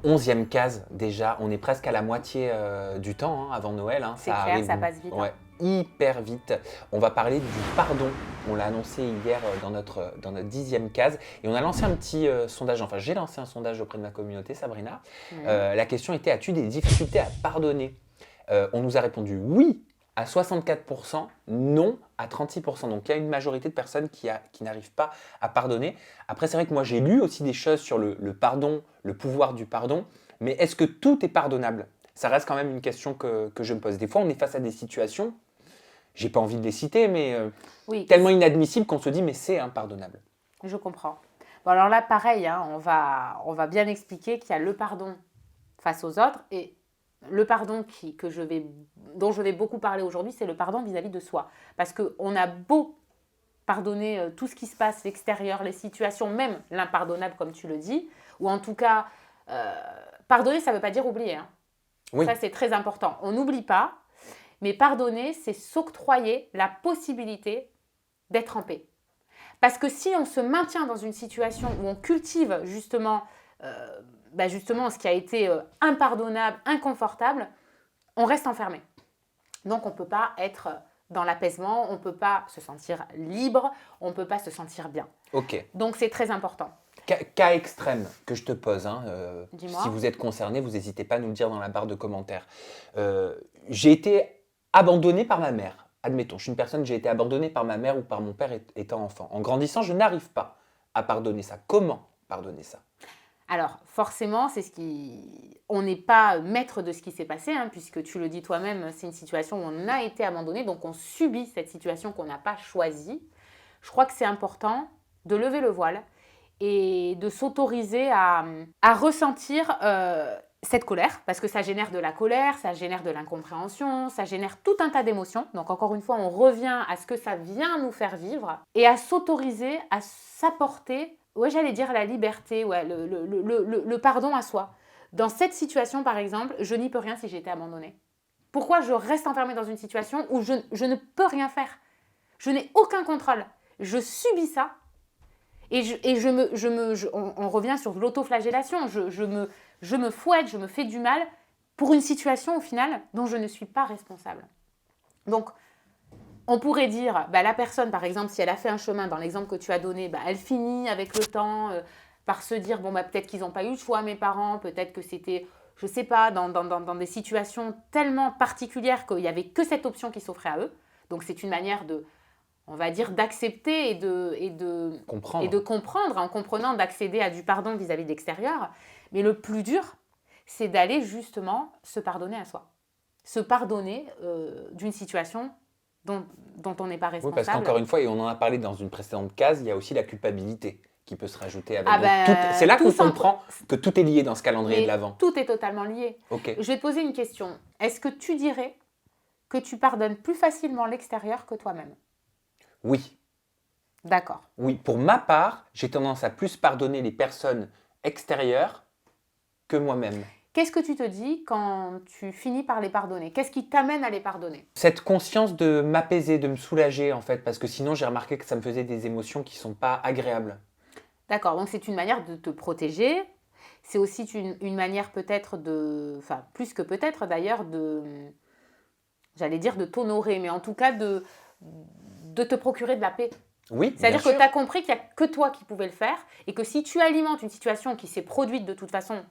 11e case déjà, on est presque à la moitié du temps avant Noël. C'est Ça clair, arrive ça passe vite. ouais, hyper vite. On va parler du pardon. On l'a annoncé hier dans notre 10e case. Et on a lancé un petit sondage, enfin j'ai lancé un sondage auprès de ma communauté, Sabrina. La question était, as-tu des difficultés à pardonner? On nous a répondu oui à 64%, non à 36%. Donc il y a une majorité de personnes qui n'arrivent pas à pardonner. Après, c'est vrai que moi j'ai lu aussi des choses sur le pardon, le pouvoir du pardon. Mais est-ce que tout est pardonnable? Ça reste quand même une question que je me pose. Des fois, on est face à des situations, j'ai pas envie de les citer, mais Oui, tellement inadmissibles qu'on se dit mais c'est impardonnable. je comprends. Bon, alors là, pareil, on va bien expliquer qu'il y a le pardon face aux autres et le pardon dont je vais beaucoup parler aujourd'hui, c'est le pardon vis-à-vis de soi. Parce qu'on a beau pardonner tout ce qui se passe, l'extérieur, les situations, même l'impardonnable, comme tu le dis, ou en tout cas, pardonner, ça ne veut pas dire oublier. Hein. Oui. Ça, c'est très important. On n'oublie pas, mais pardonner, c'est s'octroyer la possibilité d'être en paix. Parce que si on se maintient dans une situation où on cultive justement ce qui a été impardonnable, inconfortable, on reste enfermé. Donc on ne peut pas être dans l'apaisement, on ne peut pas se sentir libre, on ne peut pas se sentir bien. Ok. Donc c'est très important. Cas extrême que je te pose, Dis-moi. si vous êtes concerné, vous n'hésitez pas à nous le dire dans la barre de commentaires. J'ai été abandonné par ma mère. Admettons, je suis une personne, j'ai été abandonné par ma mère ou par mon père étant enfant. En grandissant, je n'arrive pas à pardonner ça. Comment pardonner ça? Alors, forcément, on n'est pas maître de ce qui s'est passé, puisque tu le dis toi-même, c'est une situation où on a été abandonné, donc on subit cette situation qu'on n'a pas choisie. Je crois que c'est important de lever le voile et de s'autoriser à ressentir cette colère, parce que ça génère de la colère, ça génère de l'incompréhension, ça génère tout un tas d'émotions. Donc encore une fois, on revient à ce que ça vient nous faire vivre et à s'autoriser à s'apporter, j'allais dire la liberté, le pardon à soi. Dans cette situation, par exemple, je n'y peux rien si j'ai été abandonnée. Pourquoi je reste enfermée dans une situation où je ne peux rien faire? Je n'ai aucun contrôle. Je subis ça. Et on revient sur l'autoflagellation. Je me fouette, je me fais du mal pour une situation au final dont je ne suis pas responsable. Donc, on pourrait dire, la personne, par exemple, si elle a fait un chemin, dans l'exemple que tu as donné, elle finit avec le temps par se dire, peut-être qu'ils n'ont pas eu le choix, mes parents, peut-être que c'était, je ne sais pas, dans des situations tellement particulières qu'il n'y avait que cette option qui s'offrait à eux. Donc, c'est une manière on va dire, d'accepter et de comprendre, en comprenant d'accéder à du pardon vis-à-vis de l'extérieur. Mais le plus dur, c'est d'aller justement se pardonner à soi. Se pardonner d'une situation dont on n'est pas responsable. Oui, parce qu'encore une fois, et on en a parlé dans une précédente case, il y a aussi la culpabilité qui peut se rajouter avec. C'est là qu'on comprend que tout est lié dans ce calendrier de l'Avent. Tout est totalement lié. Okay. Je vais te poser une question. Est-ce que tu dirais que tu pardonnes plus facilement l'extérieur que toi-même? Oui. D'accord. Oui, pour ma part, j'ai tendance à plus pardonner les personnes extérieures que moi-même. Qu'est-ce que tu te dis quand tu finis par les pardonner? Qu'est-ce qui t'amène à les pardonner? Cette conscience de m'apaiser, de me soulager en fait, parce que sinon j'ai remarqué que ça me faisait des émotions qui ne sont pas agréables. D'accord, donc c'est une manière de te protéger. C'est aussi une manière peut-être plus que peut-être d'ailleurs, j'allais dire de t'honorer, mais en tout cas de te procurer de la paix. Oui, c'est-à-dire que tu as compris qu'il n'y a que toi qui pouvais le faire et que si tu alimentes une situation qui s'est produite de toute façon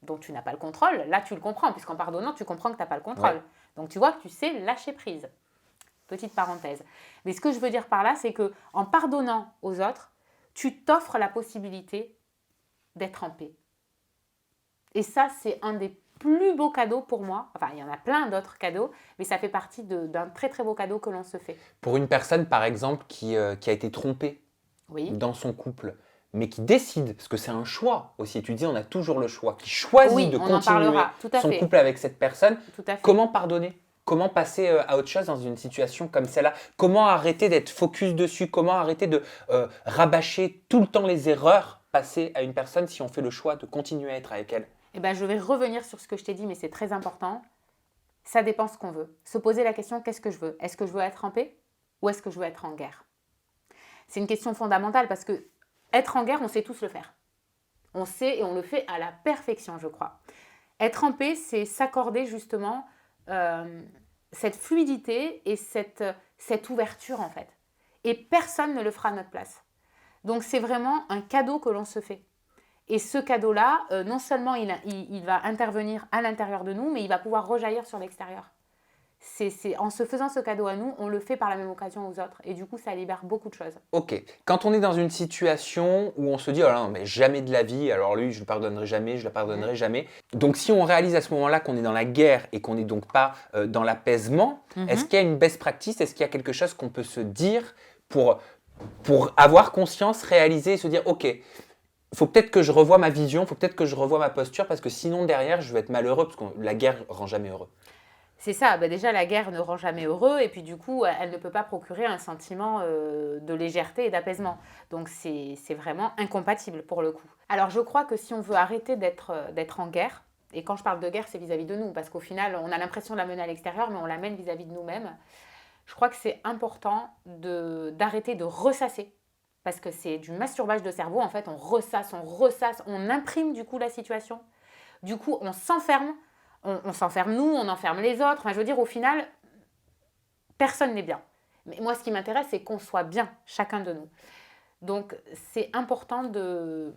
dont tu n'as pas le contrôle, là tu le comprends, puisqu'en pardonnant, tu comprends que tu n'as pas le contrôle. Ouais. Donc tu vois que tu sais lâcher prise. Petite parenthèse. Mais ce que je veux dire par là, c'est qu'en pardonnant aux autres, tu t'offres la possibilité d'être en paix. Et ça, c'est un des plus beaux cadeaux pour moi. Enfin, il y en a plein d'autres cadeaux, mais ça fait partie d'un très très beau cadeau que l'on se fait. Pour une personne, par exemple, qui a été trompée dans son couple, mais qui décide, parce que c'est un choix aussi, tu dis on a toujours le choix, qui choisit de continuer son couple avec cette personne, comment pardonner ? Comment passer à autre chose dans une situation comme celle-là? Comment arrêter d'être focus dessus? Comment arrêter de rabâcher tout le temps les erreurs passées à une personne si on fait le choix de continuer à être avec elle? Eh ben, je vais revenir sur ce que je t'ai dit, mais c'est très important. Ça dépend ce qu'on veut. Se poser la question, qu'est-ce que je veux? Est-ce que je veux être en paix ou est-ce que je veux être en guerre? C'est une question fondamentale parce que être en guerre, on sait tous le faire. On sait et on le fait à la perfection, je crois. Être en paix, c'est s'accorder justement cette fluidité et cette ouverture en fait. Et personne ne le fera à notre place. Donc c'est vraiment un cadeau que l'on se fait. Et ce cadeau-là, non seulement il va intervenir à l'intérieur de nous, mais il va pouvoir rejaillir sur l'extérieur. En se faisant ce cadeau à nous, on le fait par la même occasion aux autres. Et du coup, ça libère beaucoup de choses. Ok. Quand on est dans une situation où on se dit, oh non, mais jamais de la vie, alors lui, je ne le pardonnerai jamais, je ne le pardonnerai jamais. Donc si on réalise à ce moment-là qu'on est dans la guerre et qu'on n'est donc pas dans l'apaisement, est-ce qu'il y a une best practice, est-ce qu'il y a quelque chose qu'on peut se dire pour avoir conscience, réaliser et se dire, ok, il faut peut-être que je revoie ma vision, il faut peut-être que je revoie ma posture, parce que sinon derrière, je vais être malheureux, parce que la guerre ne rend jamais heureux. C'est ça, déjà la guerre ne rend jamais heureux et puis du coup elle ne peut pas procurer un sentiment de légèreté et d'apaisement. Donc c'est vraiment incompatible pour le coup. Alors je crois que si on veut arrêter d'être en guerre, et quand je parle de guerre c'est vis-à-vis de nous, parce qu'au final on a l'impression de la mener à l'extérieur mais on la mène vis-à-vis de nous-mêmes, je crois que c'est important d'arrêter de ressasser. Parce que c'est du masturbage de cerveau, en fait on ressasse, on imprime du coup la situation. Du coup on s'enferme. On s'enferme nous, on enferme les autres. Enfin, je veux dire, au final, personne n'est bien. Mais moi, ce qui m'intéresse, c'est qu'on soit bien, chacun de nous. Donc, c'est important de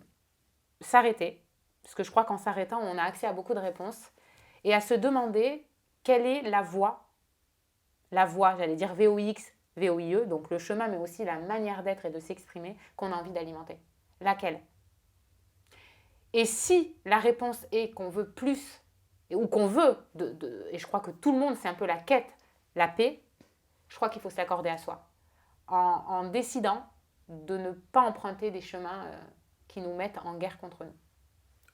s'arrêter. Parce que je crois qu'en s'arrêtant, on a accès à beaucoup de réponses. Et à se demander quelle est la voie, j'allais dire VOX, VOIE, donc le chemin, mais aussi la manière d'être et de s'exprimer qu'on a envie d'alimenter. Laquelle ? Et si la réponse est qu'on veut plus, ou qu'on veut, et je crois que tout le monde, c'est un peu la quête, la paix, je crois qu'il faut s'accorder à soi. En décidant de ne pas emprunter des chemins qui nous mettent en guerre contre nous.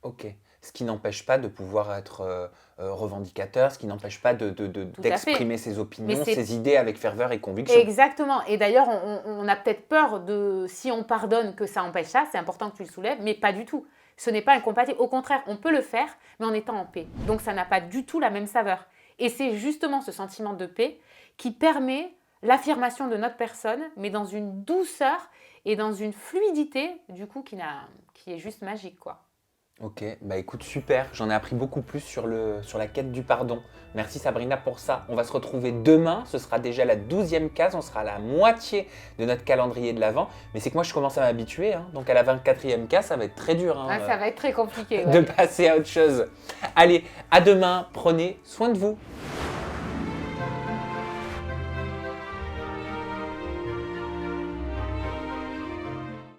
Ok. Ce qui n'empêche pas de pouvoir être revendicateur, ce qui n'empêche pas d'exprimer ses opinions, ses idées avec ferveur et conviction. Exactement. Et d'ailleurs, on a peut-être peur si on pardonne, que ça empêche ça. C'est important que tu le soulèves, mais pas du tout. Ce n'est pas incompatible. Au contraire, on peut le faire, mais en étant en paix. Donc, ça n'a pas du tout la même saveur. Et c'est justement ce sentiment de paix qui permet l'affirmation de notre personne, mais dans une douceur et dans une fluidité, du coup, qui est juste magique, quoi. Ok, bah écoute, super, j'en ai appris beaucoup plus sur la quête du pardon. Merci Sabrina pour ça. On va se retrouver demain, ce sera déjà la 12e case, on sera à la moitié de notre calendrier de l'Avent. Mais c'est que moi je commence à m'habituer, donc à la 24e case, ça va être très dur. Ça va être très compliqué. Ouais. De passer à autre chose. Allez, à demain, prenez soin de vous.